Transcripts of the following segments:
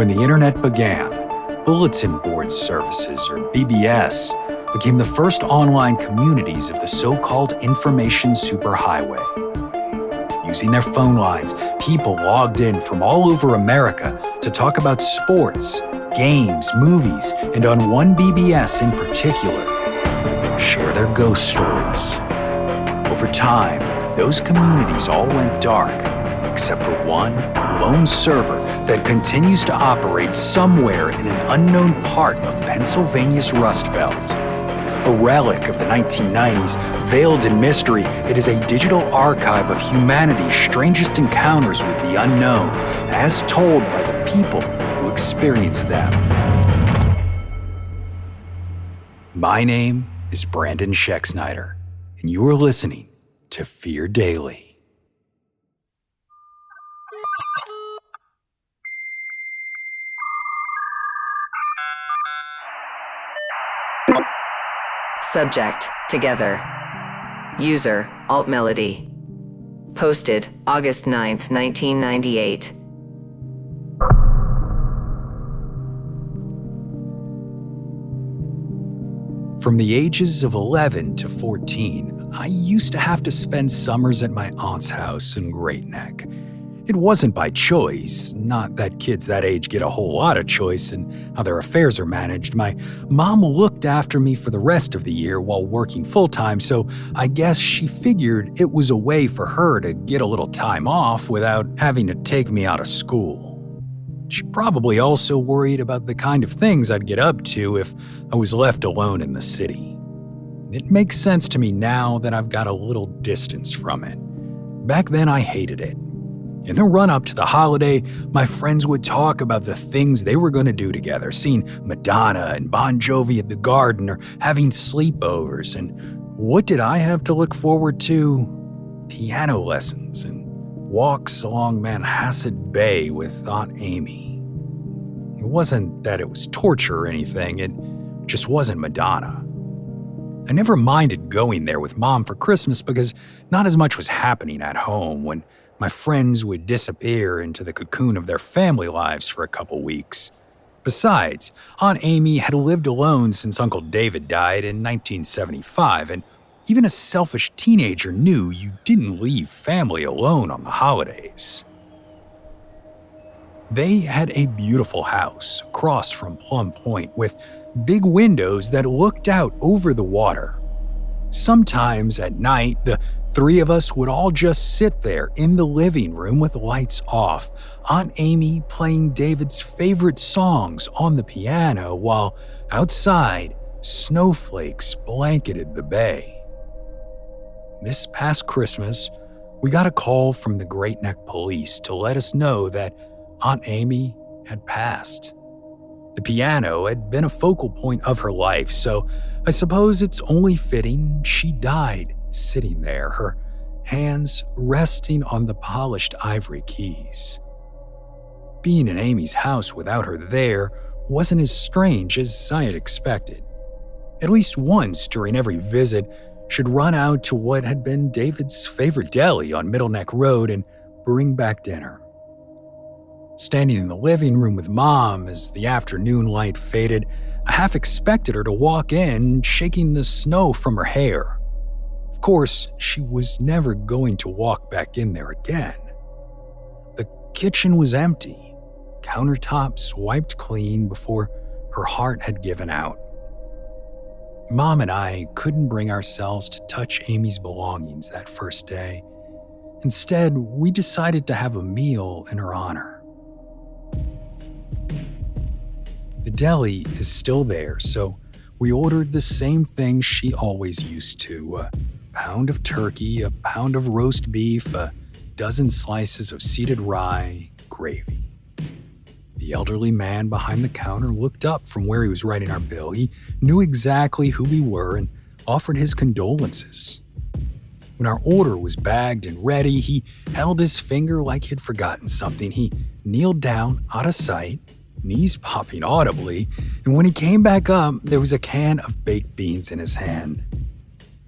When the internet began, bulletin board services, or BBS, became the first online communities of the so-called information superhighway. Using their phone lines, people logged in from all over America to talk about sports, games, movies, and on one BBS in particular, share their ghost stories. Over time, those communities all went dark, except for one lone server that continues to operate somewhere in an unknown part of Pennsylvania's Rust Belt. A relic of the 1990s, veiled in mystery, it is a digital archive of humanity's strangest encounters with the unknown, as told by the people who experienced them. My name is Brandon Schexnayder, and you are listening to Fear Daily. Subject, together. User, alt melody. Posted, August 9th, 1998. From the ages of 11 to 14, I used to have to spend summers at my aunt's house in Great Neck. It wasn't by choice, not that kids that age get a whole lot of choice in how their affairs are managed. My mom looked after me for the rest of the year while working full-time, so I guess she figured it was a way for her to get a little time off without having to take me out of school. She probably also worried about the kind of things I'd get up to if I was left alone in the city. It makes sense to me now that I've got a little distance from it. Back then, I hated it. In the run-up to the holiday, my friends would talk about the things they were going to do together, seeing Madonna and Bon Jovi at the Garden or having sleepovers. And what did I have to look forward to? Piano lessons and walks along Manhasset Bay with Aunt Amy. It wasn't that it was torture or anything, it just wasn't Madonna. I never minded going there with Mom for Christmas because not as much was happening at home when my friends would disappear into the cocoon of their family lives for a couple weeks. Besides, Aunt Amy had lived alone since Uncle David died in 1975, and even a selfish teenager knew you didn't leave family alone on the holidays. They had a beautiful house across from Plum Point with big windows that looked out over the water. Sometimes at night, the three of us would all just sit there in the living room with the lights off, Aunt Amy playing David's favorite songs on the piano while outside, snowflakes blanketed the bay. This past Christmas, we got a call from the Great Neck Police to let us know that Aunt Amy had passed. The piano had been a focal point of her life, so I suppose it's only fitting she died sitting there, her hands resting on the polished ivory keys. Being in Amy's house without her there wasn't as strange as I had expected. At least once during every visit, she'd run out to what had been David's favorite deli on Middle Neck Road and bring back dinner. Standing in the living room with Mom as the afternoon light faded, I half expected her to walk in, shaking the snow from her hair. Of course, she was never going to walk back in there again. The kitchen was empty, countertops wiped clean before her heart had given out. Mom and I couldn't bring ourselves to touch Amy's belongings that first day. Instead, we decided to have a meal in her honor. The deli is still there, so we ordered the same thing she always used to: a pound of turkey, a pound of roast beef, a dozen slices of seeded rye, gravy. The elderly man behind the counter looked up from where he was writing our bill. He knew exactly who we were and offered his condolences. When our order was bagged and ready, he held his finger like he'd forgotten something. He kneeled down, out of sight, knees popping audibly, and when he came back up, there was a can of baked beans in his hand.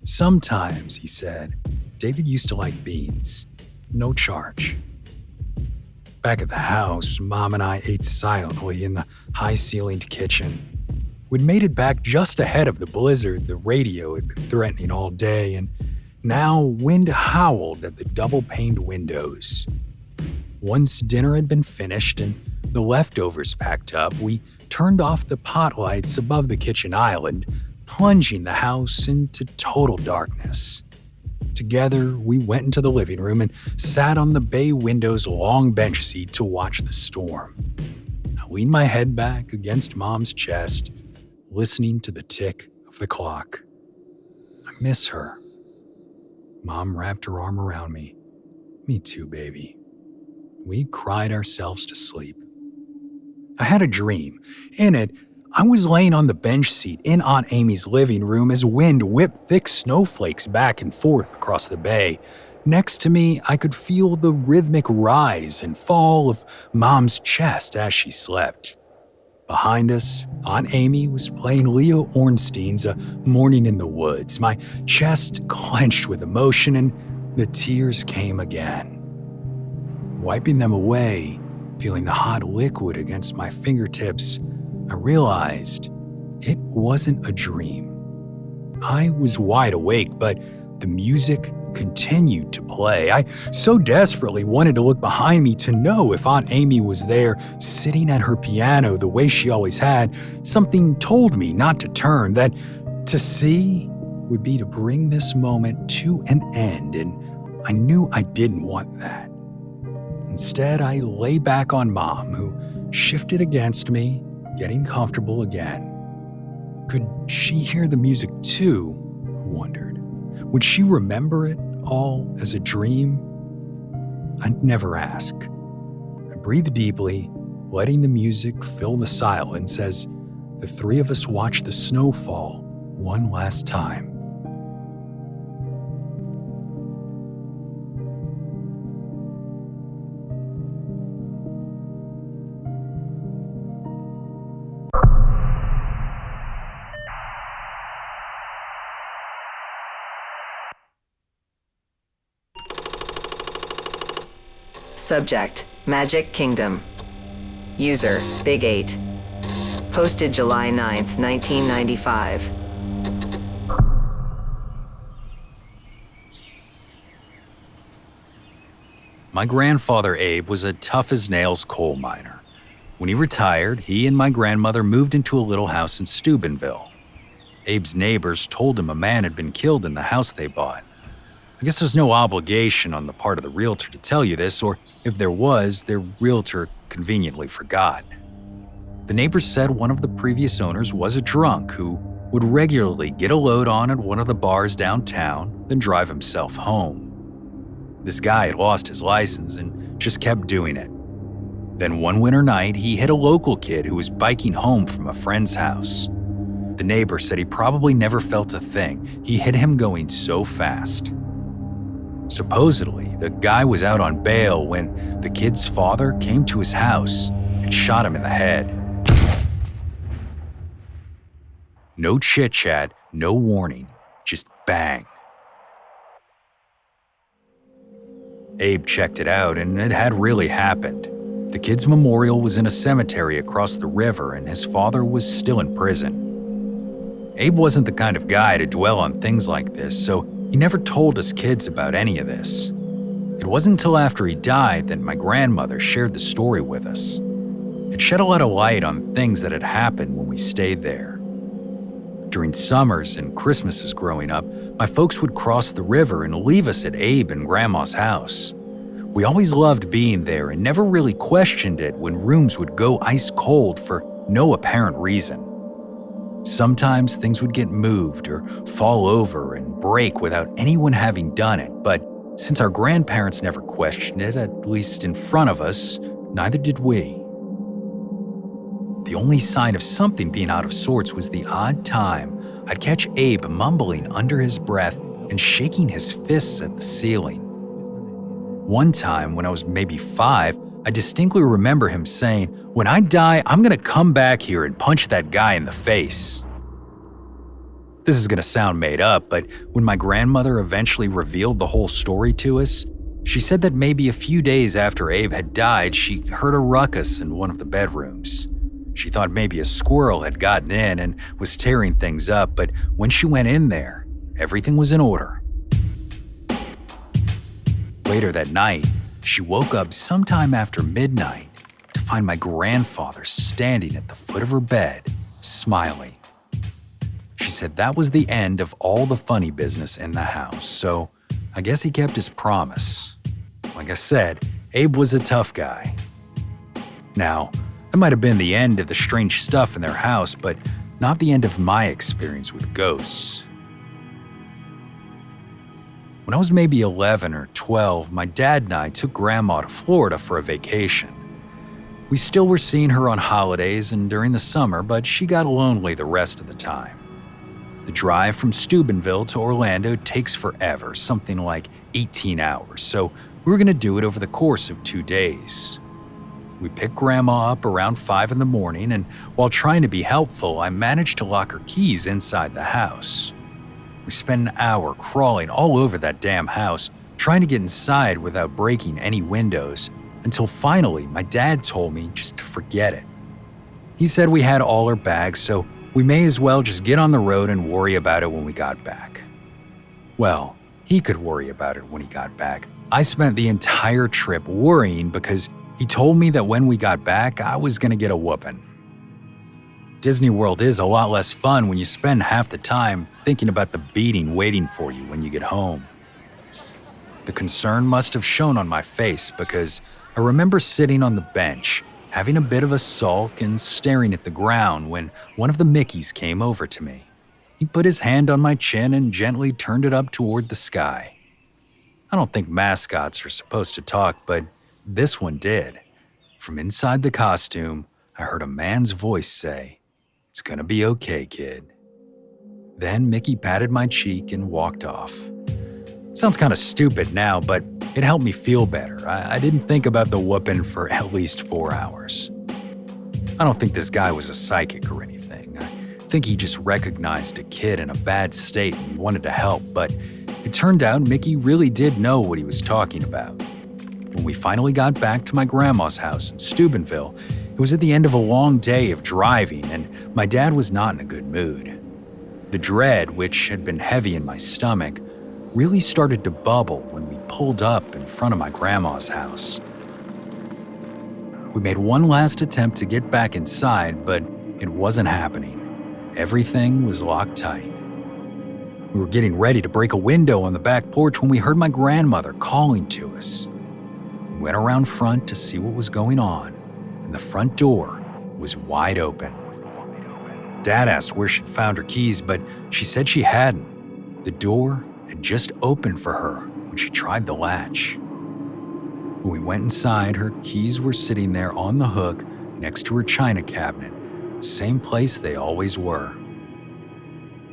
Sometimes, he said, David used to like beans. No charge. Back at the house, Mom and I ate silently in the high-ceilinged kitchen. We'd made it back just ahead of the blizzard the radio had been threatening all day, and now wind howled at the double-paned windows. Once dinner had been finished and the leftovers packed up, we turned off the pot lights above the kitchen island, plunging the house into total darkness. Together, we went into the living room and sat on the bay window's long bench seat to watch the storm. I leaned my head back against Mom's chest, listening to the tick of the clock. I miss her. Mom wrapped her arm around me. Me too, baby. We cried ourselves to sleep. I had a dream. In it, I was laying on the bench seat in Aunt Amy's living room as wind whipped thick snowflakes back and forth across the bay. Next to me, I could feel the rhythmic rise and fall of Mom's chest as she slept. Behind us, Aunt Amy was playing Leo Ornstein's A Morning in the Woods. My chest clenched with emotion and the tears came again. Wiping them away, feeling the hot liquid against my fingertips, I realized it wasn't a dream. I was wide awake, but the music continued to play. I so desperately wanted to look behind me to know if Aunt Amy was there, sitting at her piano the way she always had. Something told me not to turn, that to see would be to bring this moment to an end, and I knew I didn't want that. Instead, I lay back on Mom, who shifted against me, getting comfortable again. Could she hear the music too? I wondered. Would she remember it all as a dream? I'd never ask. I breathed deeply, letting the music fill the silence as the three of us watched the snow fall one last time. Subject: Magic Kingdom. User: Big 8. Posted July 9th, 1995. My grandfather Abe was a tough-as-nails coal miner. When he retired, he and my grandmother moved into a little house in Steubenville. Abe's neighbors told him a man had been killed in the house they bought. I guess there's no obligation on the part of the realtor to tell you this, or if there was, their realtor conveniently forgot. The neighbors said one of the previous owners was a drunk who would regularly get a load on at one of the bars downtown, then drive himself home. This guy had lost his license and just kept doing it. Then one winter night, he hit a local kid who was biking home from a friend's house. The neighbor said he probably never felt a thing. He hit him going so fast. Supposedly, the guy was out on bail when the kid's father came to his house and shot him in the head. No chit-chat, no warning, just bang. Abe checked it out, and it had really happened. The kid's memorial was in a cemetery across the river, and his father was still in prison. Abe wasn't the kind of guy to dwell on things like this, so he never told us kids about any of this. It wasn't until after he died that my grandmother shared the story with us. It shed a lot of light on things that had happened when we stayed there. During summers and Christmases growing up, my folks would cross the river and leave us at Abe and Grandma's house. We always loved being there and never really questioned it when rooms would go ice cold for no apparent reason. Sometimes things would get moved or fall over and break without anyone having done it, but since our grandparents never questioned it, at least in front of us, neither did we. The only sign of something being out of sorts was the odd time I'd catch Abe mumbling under his breath and shaking his fists at the ceiling. One time, when I was maybe 5, I distinctly remember him saying, "When I die, I'm gonna come back here and punch that guy in the face." This is gonna sound made up, but when my grandmother eventually revealed the whole story to us, She said that maybe a few days after Abe had died, she heard a ruckus in one of the bedrooms. She thought maybe a squirrel had gotten in and was tearing things up, but when she went in there, everything was in order. Later that night, she woke up sometime after midnight to find my grandfather standing at the foot of her bed, smiling. She said that was the end of all the funny business in the house, so I guess he kept his promise. Like I said, Abe was a tough guy. Now, that might have been the end of the strange stuff in their house, but not the end of my experience with ghosts. When I was maybe 11 or 12, my dad and I took Grandma to Florida for a vacation. We still were seeing her on holidays and during the summer, but she got lonely the rest of the time. The drive from Steubenville to Orlando takes forever, something like 18 hours, so we were going to do it over the course of 2 days. We picked Grandma up around 5 in the morning, and while trying to be helpful, I managed to lock her keys inside the house. We spent an hour crawling all over that damn house, trying to get inside without breaking any windows, until finally my dad told me just to forget it. He said we had all our bags, so we may as well just get on the road and worry about it when we got back. Well, he could worry about it when he got back. I spent the entire trip worrying because he told me that when we got back, I was going to get a whooping. Disney World is a lot less fun when you spend half the time thinking about the beating waiting for you when you get home. The concern must have shown on my face because I remember sitting on the bench, having a bit of a sulk and staring at the ground when one of the Mickeys came over to me. He put his hand on my chin and gently turned it up toward the sky. I don't think mascots are supposed to talk, but this one did. From inside the costume, I heard a man's voice say, "It's gonna be okay, kid." Then Mickey patted my cheek and walked off. It sounds kind of stupid now, but it helped me feel better. I didn't think about the whooping for at least 4 hours. I don't think this guy was a psychic or anything. I think he just recognized a kid in a bad state and wanted to help, but it turned out Mickey really did know what he was talking about. When we finally got back to my grandma's house in Steubenville, it was at the end of a long day of driving, and my dad was not in a good mood. The dread, which had been heavy in my stomach, really started to bubble when we pulled up in front of my grandma's house. We made one last attempt to get back inside, but it wasn't happening. Everything was locked tight. We were getting ready to break a window on the back porch when we heard my grandmother calling to us. We went around front to see what was going on, and the front door was wide open. Dad asked where she'd found her keys, but she said she hadn't. The door had just opened for her when she tried the latch. When we went inside, her keys were sitting there on the hook next to her china cabinet, same place they always were.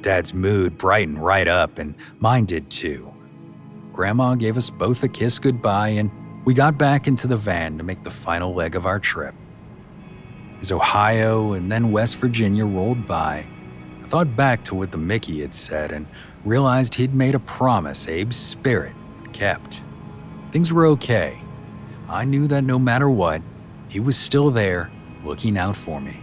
Dad's mood brightened right up, and mine did too. Grandma gave us both a kiss goodbye, and we got back into the van to make the final leg of our trip. As Ohio and then West Virginia rolled by, I thought back to what the Mickey had said and realized he'd made a promise Abe's spirit kept. Things were okay. I knew that no matter what, he was still there, looking out for me.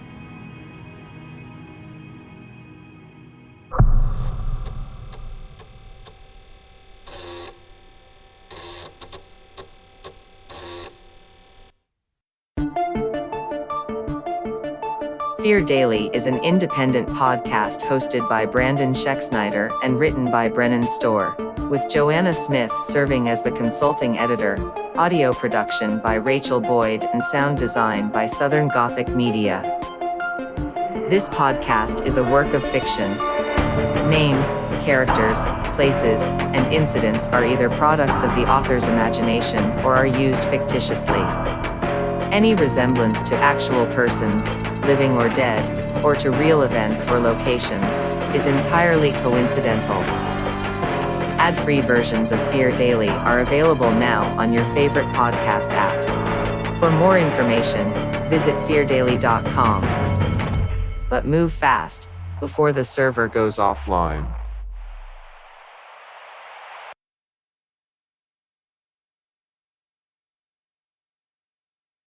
Fear Daily is an independent podcast hosted by Brandon Schexnayder and written by Brennan Storr, with Joanna Smith serving as the consulting editor, audio production by Rachel Boyd, and sound design by Southern Gothic Media. This podcast is a work of fiction. Names, characters, places, and incidents are either products of the author's imagination or are used fictitiously. Any resemblance to actual persons, living or dead, or to real events or locations, is entirely coincidental. Ad-free versions of Fear Daily are available now on your favorite podcast apps. For more information, visit feardaily.com. But move fast, before the server goes offline.